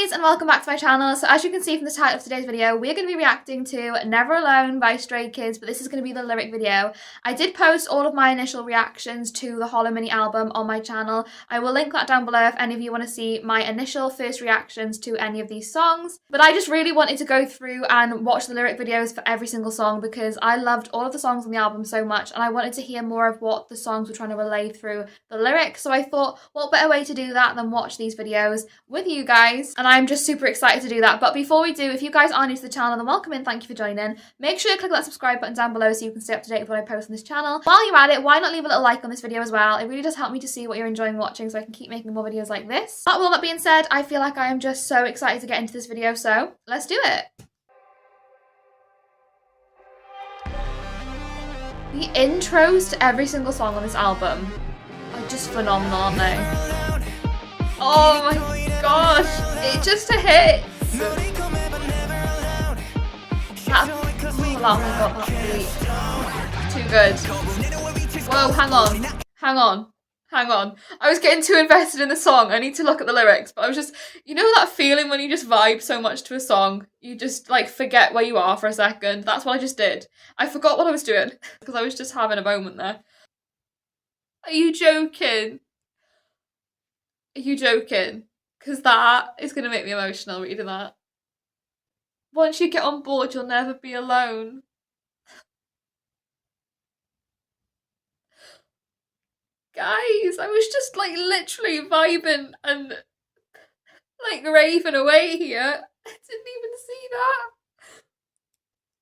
Lovelies, and welcome back to my channel. So as you can see from the title of today's video, we're going to be reacting to Never Alone by Stray Kids, but this is going to be the lyric video. I did post all of my initial reactions to the Hollow mini album on my channel. I will link that down below if any of you want to see my initial first reactions to any of these songs. But I just really wanted to go through and watch the lyric videos for every single song because I loved all of the songs on the album so much and I wanted to hear more of what the songs were trying to relay through the lyrics. So I thought, what better way to do that than watch these videos with you guys, and I'm just super excited to do that. But before we do, if you guys are new to the channel, then welcome in, thank you for joining. Make sure you click that subscribe button down below so you can stay up to date with what I post on this channel. While you're at it, why not leave a little like on this video as well? It really does help me to see what you're enjoying watching so I can keep making more videos like this. But with all that being said, I feel like I am just so excited to get into this video, so let's do it. The intros to every single song on this album are just phenomenal, aren't they? Oh my gosh, it just a hit. Oh my god, that beat. Too good. Whoa, hang on. I was getting too invested in the song. I need to look at the lyrics, but I was just, you know that feeling when you just vibe so much to a song, you just like forget where you are for a second. That's what I just did. I forgot what I was doing because I was just having a moment there. Are you joking? Are you joking? Because that is going to make me emotional reading that. Once you get on board, you'll never be alone. Guys, I was just like literally vibing and like raving away here. I didn't even see that.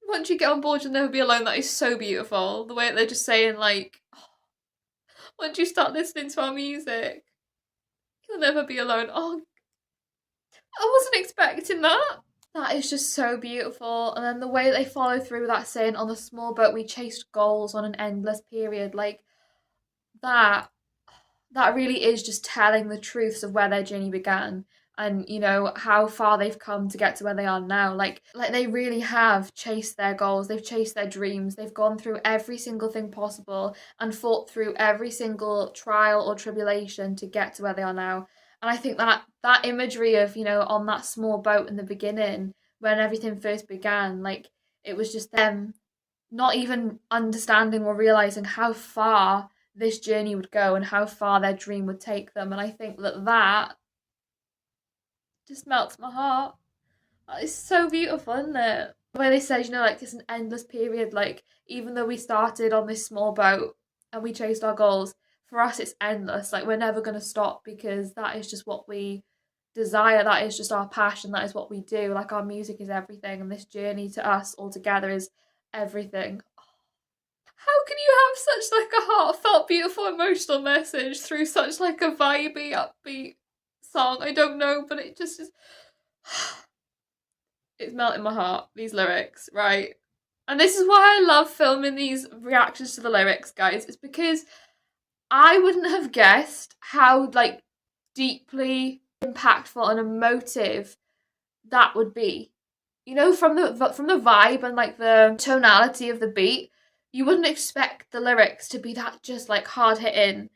Once you get on board, you'll never be alone. That is so beautiful. The way that they're just saying like, once you start listening to our music, you'll never be alone. Oh, I wasn't expecting that. That is just so beautiful. And then the way that they follow through with that saying, on the small boat we chased goals on an endless period. Like, that really is just telling the truths of where their journey began and, you know, how far they've come to get to where they are now. Like they really have chased their goals, they've chased their dreams, they've gone through every single thing possible and fought through every single trial or tribulation to get to where they are now. And I think that imagery of, you know, on that small boat in the beginning when everything first began, like it was just them not even understanding or realising how far this journey would go and how far their dream would take them. And I think that just melts my heart. That is so beautiful, isn't it? The way they said, you know, like it's an endless period, like even though we started on this small boat and we chased our goals, for us it's endless. Like we're never going to stop because that is just what we desire, that is just our passion, that is what we do. Like our music is everything and this journey to us all together is everything. How can you have such like a heartfelt, beautiful, emotional message through such like a vibey, upbeat song? I don't know, but it just is. It's melting my heart, these lyrics, right? And this is why I love filming these reactions to the lyrics, guys. It's because I wouldn't have guessed how like deeply impactful and emotive that would be. You know, from the vibe and like the tonality of the beat, you wouldn't expect the lyrics to be that just like hard hitting,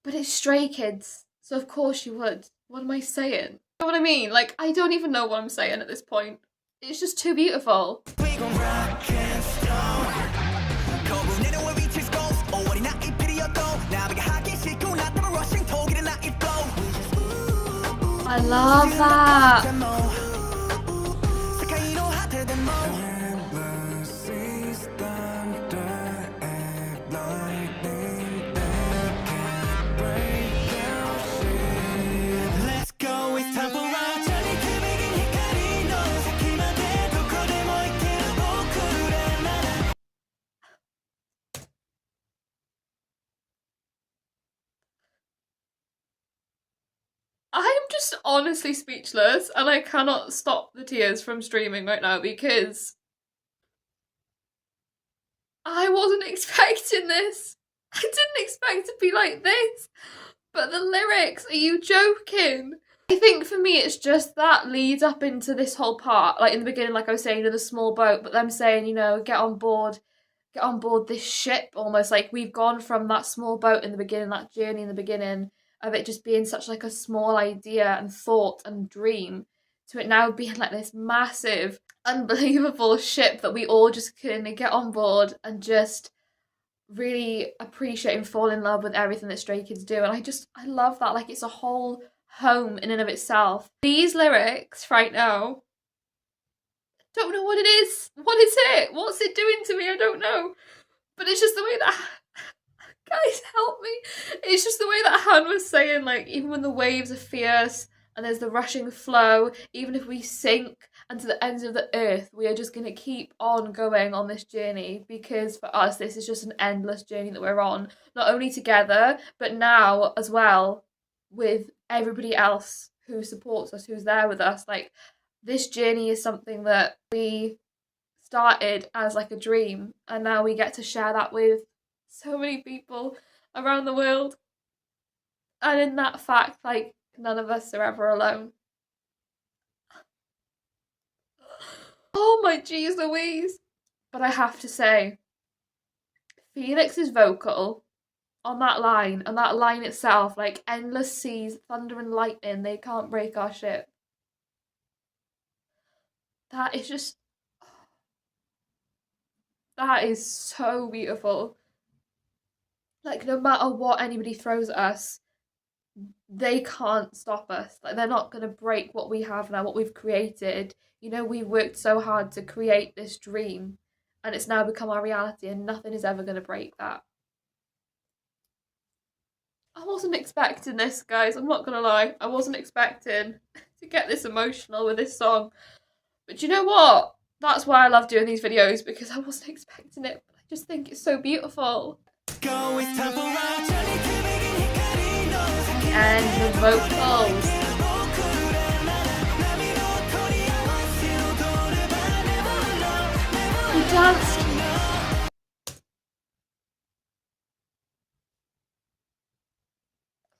but it's Stray Kids, so of course you would. What am I saying? You know what I mean? Like, I don't even know what I'm saying at this point. It's just too beautiful. I love that. I'm just honestly speechless and I cannot stop the tears from streaming right now because I wasn't expecting this. I didn't expect it to be like this. But the lyrics, are you joking? I think for me it's just that leads up into this whole part. Like in the beginning, like I was saying, in the small boat, but them saying, you know, get on board this ship almost. Like we've gone from that small boat in the beginning, that journey in the beginning, of it just being such like a small idea and thought and dream to it now being like this massive, unbelievable ship that we all just kind of get on board and just really appreciate and fall in love with everything that Stray Kids do. And I love that. Like, it's a whole home in and of itself. These lyrics right now, don't know what it is. What is it? What's it doing to me? I don't know. But it's just the way that guys, help me. It's just the way that Han was saying, like, even when the waves are fierce and there's the rushing flow, even if we sink and to the ends of the earth, we are just going to keep on going on this journey, because for us, this is just an endless journey that we're on, not only together, but now as well with everybody else who supports us, who's there with us. Like, this journey is something that we started as like a dream, and now we get to share that with so many people around the world. And in that fact, like, none of us are ever alone. Oh my geez Louise. But I have to say, Felix's vocal on that line, and that line itself, like, endless seas, thunder and lightning, they can't break our ship. That is just, that is so beautiful. Like, no matter what anybody throws at us, they can't stop us. Like, they're not going to break what we have now, what we've created. You know, we worked so hard to create this dream, and it's now become our reality, and nothing is ever going to break that. I wasn't expecting this, guys. I'm not going to lie. I wasn't expecting to get this emotional with this song. But you know what? That's why I love doing these videos, because I wasn't expecting it. But I just think it's so beautiful. And the vocals. He danced.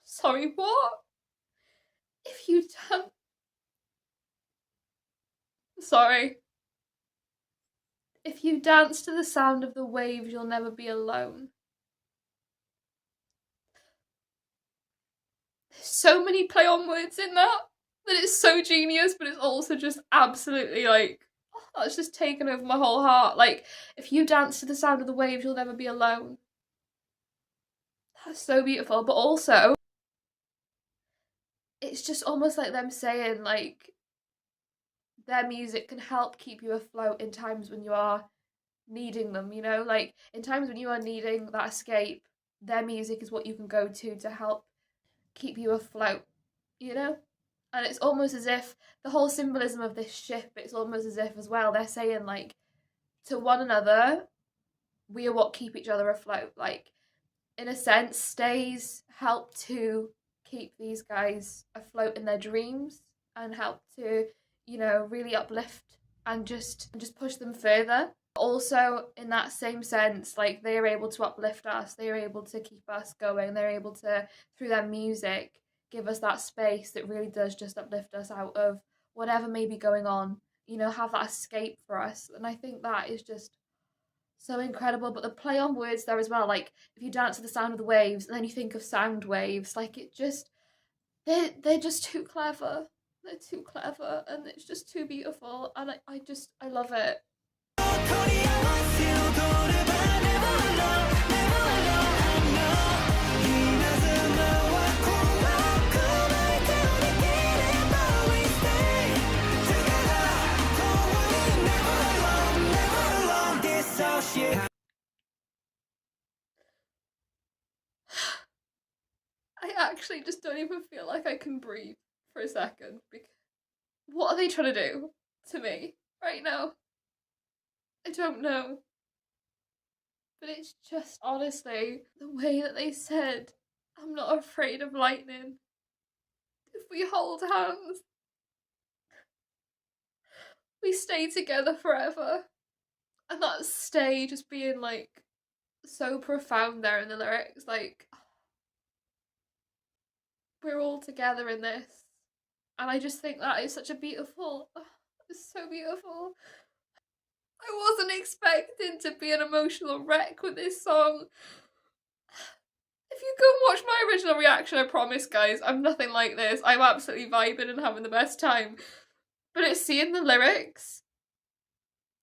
Sorry, what? If you dance. Sorry. If you dance to the sound of the waves, you'll never be alone. There's so many play on words in that it's so genius, but it's also just absolutely like, oh, that's just taken over my whole heart. Like, if you dance to the sound of the waves, you'll never be alone. That's so beautiful. But also, it's just almost like them saying, like, their music can help keep you afloat in times when you are needing them, you know? Like, in times when you are needing that escape, their music is what you can go to help keep you afloat, you know? And it's almost as if the whole symbolism of this ship, it's almost as if as well they're saying, like, to one another, we are what keep each other afloat. Like, in a sense, stays help to keep these guys afloat in their dreams and help to, you know, really uplift and just push them further. Also, in that same sense, like, they are able to uplift us, they are able to keep us going, they're able to, through their music, give us that space that really does just uplift us out of whatever may be going on, you know, have that escape for us. And I think that is just so incredible. But the play on words there as well, like, if you dance to the sound of the waves and then you think of sound waves, like, it just, they're just too clever. They're too clever, and it's just too beautiful, and I love it. I actually just don't even feel like I can breathe for a second, because what are they trying to do to me right now? I don't know. But it's just, honestly, the way that they said, I'm not afraid of lightning. If we hold hands, we stay together forever. And that stay just being, like, so profound there in the lyrics. Like, we're all together in this. And I just think that is such a beautiful, it's so beautiful. I wasn't expecting to be an emotional wreck with this song. If you go and watch my original reaction, I promise, guys, I'm nothing like this. I'm absolutely vibing and having the best time. But it's seeing the lyrics,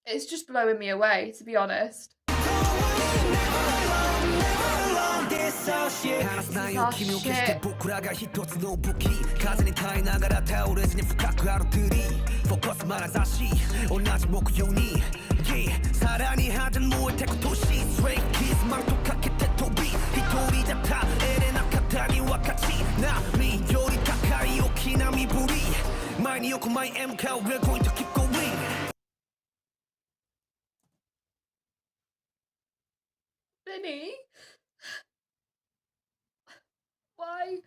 it's just blowing me away, to be honest. This is our shit. We're going to keep going. Benny, why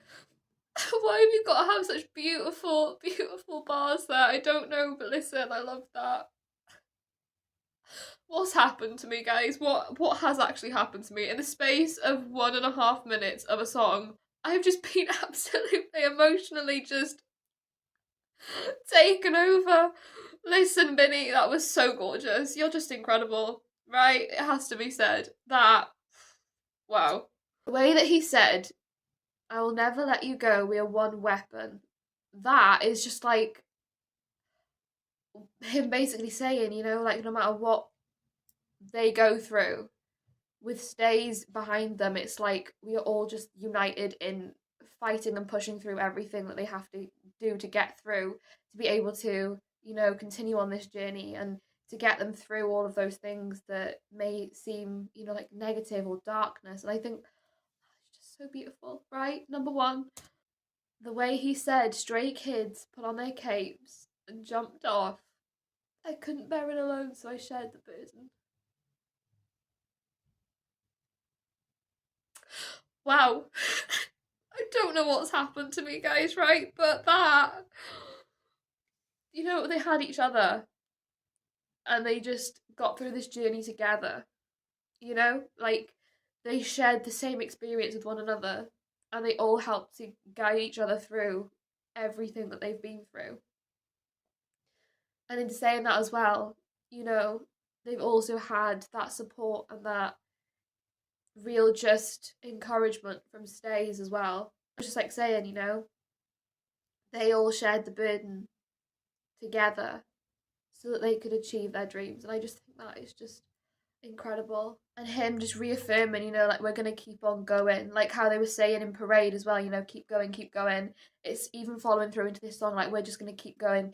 have you got to have such beautiful bars there? I don't know, but listen, I love that. What's happened to me, guys? What has actually happened to me? In the space of 1.5 minutes of a song, I've just been absolutely emotionally just taken over. Listen, Binny, that was so gorgeous. You're just incredible, right? It has to be said. That, wow. The way that he said, "I will never let you go, we are one weapon," that is just like him basically saying, you know, like no matter what they go through, with Stays behind them, it's like we are all just united in fighting and pushing through everything that they have to do to get through, to be able to, you know, continue on this journey and to get them through all of those things that may seem, you know, like negative or darkness. And I think it's just so beautiful, right? Number one, the way he said stray kids put on their capes and jumped off. I couldn't bear it alone, so I shared the burden. Wow. I don't know what's happened to me, guys, right? But that, you know, they had each other and they just got through this journey together, you know? Like, they shared the same experience with one another and they all helped to guide each other through everything that they've been through. And in saying that as well, you know, they've also had that support and that real just encouragement from Stays as well. Just like saying, you know, they all shared the burden together so that they could achieve their dreams. And I just think that is just incredible. And him just reaffirming, you know, like we're gonna keep on going, like how they were saying in Parade as well, you know, keep going, keep going. It's even following through into this song, like we're just gonna keep going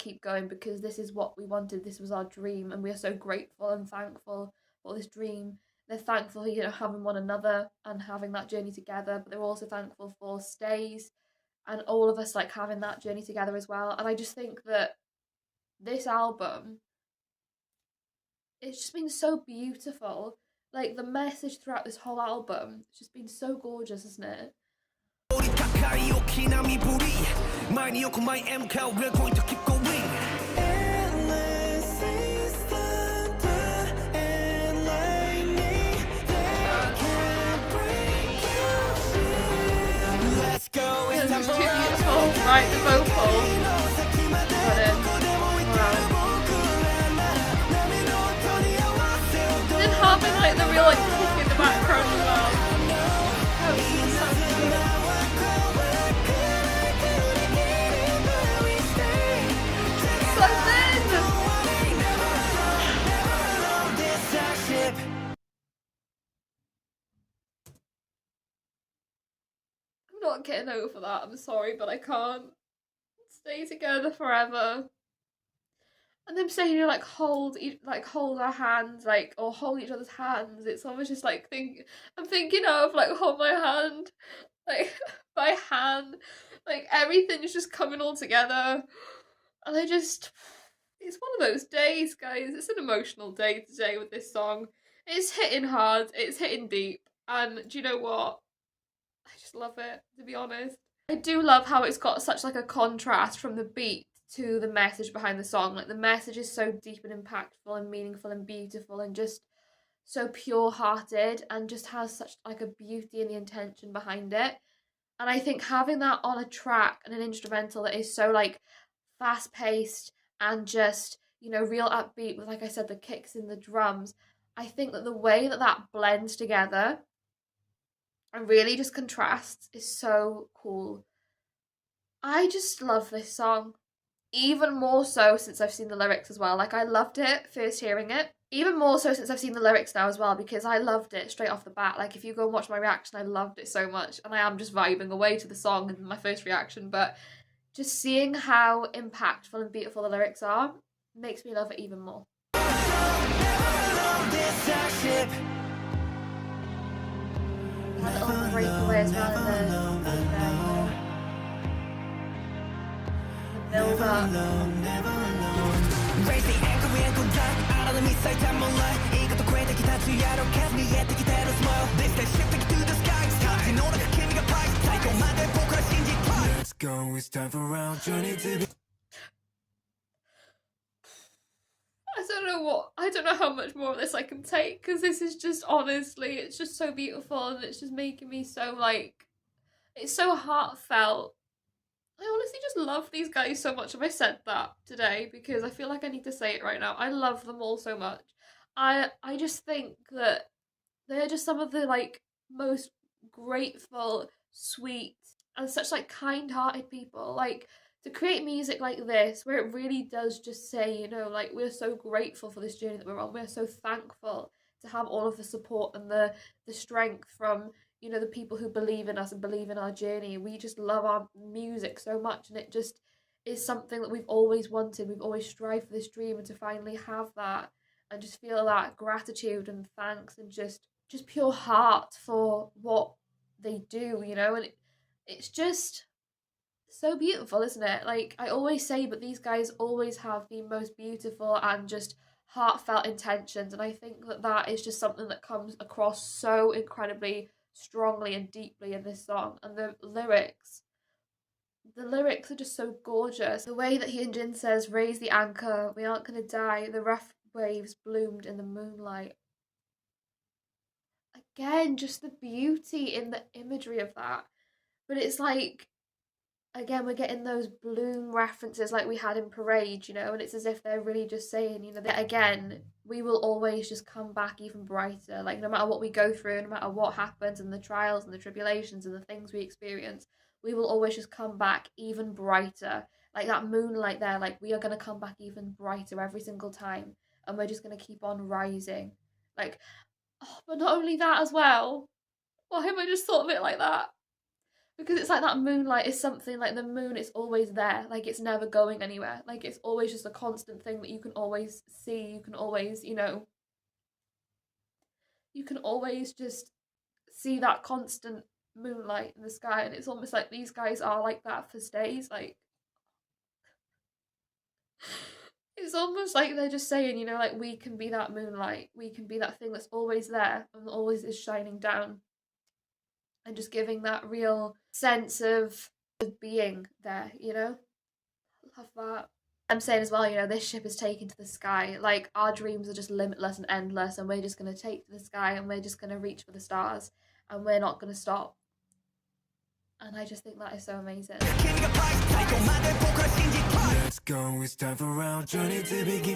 because this is what we wanted, this was our dream, and we are so grateful and thankful for this dream. They're thankful for, you know, having one another and having that journey together, but they're also thankful for Stays and all of us like having that journey together as well. And I just think that this album, it's just been so beautiful. Like the message throughout this whole album, it's just been so gorgeous, isn't it? We're going to keep going. It's too beautiful, right? The vocal. Got it. Wow. And having like the real like kick in the background as well. Oh, so I'm not getting over that. I'm sorry, but I can't stay together forever. And them saying, you know, like hold our hands, like, or hold each other's hands. It's almost just like I'm thinking of like hold my hand, like my hand, like everything's just coming all together. And it's one of those days, guys. It's an emotional day today with this song. It's hitting hard, it's hitting deep, and do you know what? I just love it, to be honest. I do love how it's got such like a contrast from the beat to the message behind the song. Like the message is so deep and impactful and meaningful and beautiful and just so pure-hearted and just has such like a beauty and the intention behind it. And I think having that on a track and an instrumental that is so like fast-paced and just, you know, real upbeat with, like I said, the kicks and the drums, I think that the way that that blends together and really just contrasts is so cool. I just love this song. Even more so since I've seen the lyrics as well. Like, I loved it first hearing it. Even more so since I've seen the lyrics now as well, because I loved it straight off the bat. Like, if you go and watch my reaction, I loved it so much. And I am just vibing away to the song in my first reaction. But just seeing how impactful and beautiful the lyrics are makes me love it even more. Had a little breakaway as well in the build up. Raise the anchor, we ain't gonna die. Out of the mist, I time on light. 이것도 괴력이 다 주야로 cast me at the guitar smile. This that shifting to the sky. Sky, you know that keeping a price. Psycho, my day, poker, 신지. Let's go, it's time for round journey to be. I don't know how much more of this I can take, because this is just, honestly, it's just so beautiful, and it's just making me so, like, it's so heartfelt. I honestly just love these guys so much. Have I said that today? Because I feel like I need to say it right now. I love them all so much. I just think that they're just some of the, like, most grateful, sweet, and such, like, kind-hearted people. Like, to create music like this, where it really does just say, you know, like, we're so grateful for this journey that we're on. We're so thankful to have all of the support and the strength from, you know, the people who believe in us and believe in our journey. We just love our music so much, and it just is something that we've always wanted. We've always strived for this dream, and to finally have that and just feel that gratitude and thanks and just pure heart for what they do, you know. And it's just so beautiful, isn't it? Like, I always say, but these guys always have the most beautiful and just heartfelt intentions, and I think that that is just something that comes across so incredibly strongly and deeply in this song. And the lyrics are just so gorgeous. The way that Hyunjin says, raise the anchor, we aren't gonna die, the rough waves bloomed in the moonlight. Again, just the beauty in the imagery of that. But it's like, again, we're getting those bloom references like we had in Parade, you know, and it's as if they're really just saying, you know, that again, we will always just come back even brighter. Like, no matter what we go through, no matter what happens, and the trials and the tribulations and the things we experience, we will always just come back even brighter. Like that moonlight there, like, we are going to come back even brighter every single time, and we're just going to keep on rising. Like, oh, but not only that as well. Why have I just thought of it like that? Because it's like that moonlight is something, like, the moon is always there. Like, it's never going anywhere. Like, it's always just a constant thing that you can always see. You can always, you know, you can always just see that constant moonlight in the sky. And it's almost like these guys are like that for stays. Like, it's almost like they're just saying, you know, like, we can be that moonlight. We can be that thing that's always there and always is shining down. And just giving that real sense of being there, you know? Love that. I'm saying as well, you know, this ship is taken to the sky. Like, our dreams are just limitless and endless, and we're just going to take to the sky, and we're just going to reach for the stars, and we're not going to stop. And I just think that is so amazing. Let's go, it's time for our journey to begin.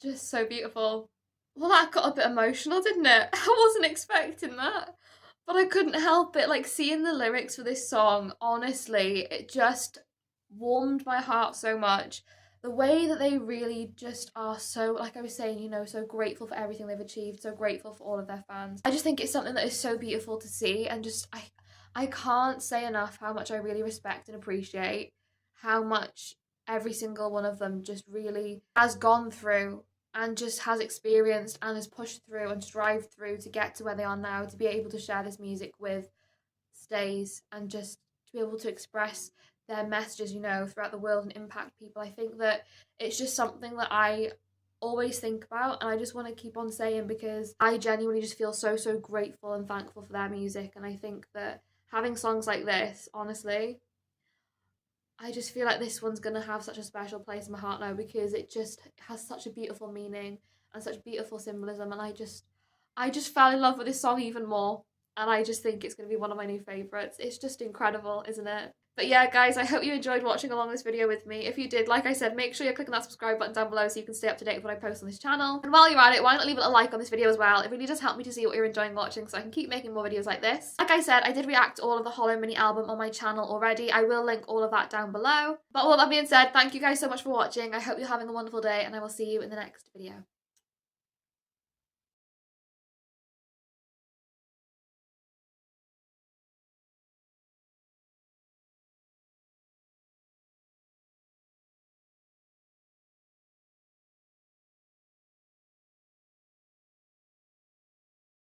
Just so beautiful. Well, that got a bit emotional, didn't it? I wasn't expecting that. But I couldn't help it. Like, seeing the lyrics for this song, honestly, it just warmed my heart so much. The way that they really just are so, like I was saying, you know, so grateful for everything they've achieved, so grateful for all of their fans. I just think it's something that is so beautiful to see, and just, I can't say enough how much I really respect and appreciate how much every single one of them just really has gone through and just has experienced and has pushed through and strived through to get to where they are now, to be able to share this music with stays and just to be able to express their messages, you know, throughout the world and impact people. I think that it's just something that I always think about, and I just want to keep on saying, because I genuinely just feel so grateful and thankful for their music. And I think that having songs like this, honestly, I just feel like this one's gonna have such a special place in my heart now because it just has such a beautiful meaning and such beautiful symbolism, and I just fell in love with this song even more, and I just think it's gonna be one of my new favourites. It's just incredible, isn't it? But yeah, guys, I hope you enjoyed watching along this video with me. If you did, like I said, make sure you're clicking that subscribe button down below so you can stay up to date with what I post on this channel. And while you're at it, why not leave it a like on this video as well? It really does help me to see what you're enjoying watching so I can keep making more videos like this. Like I said, I did react to all of the Hollow mini album on my channel already. I will link all of that down below. But all that being said, thank you guys so much for watching. I hope you're having a wonderful day, and I will see you in the next video.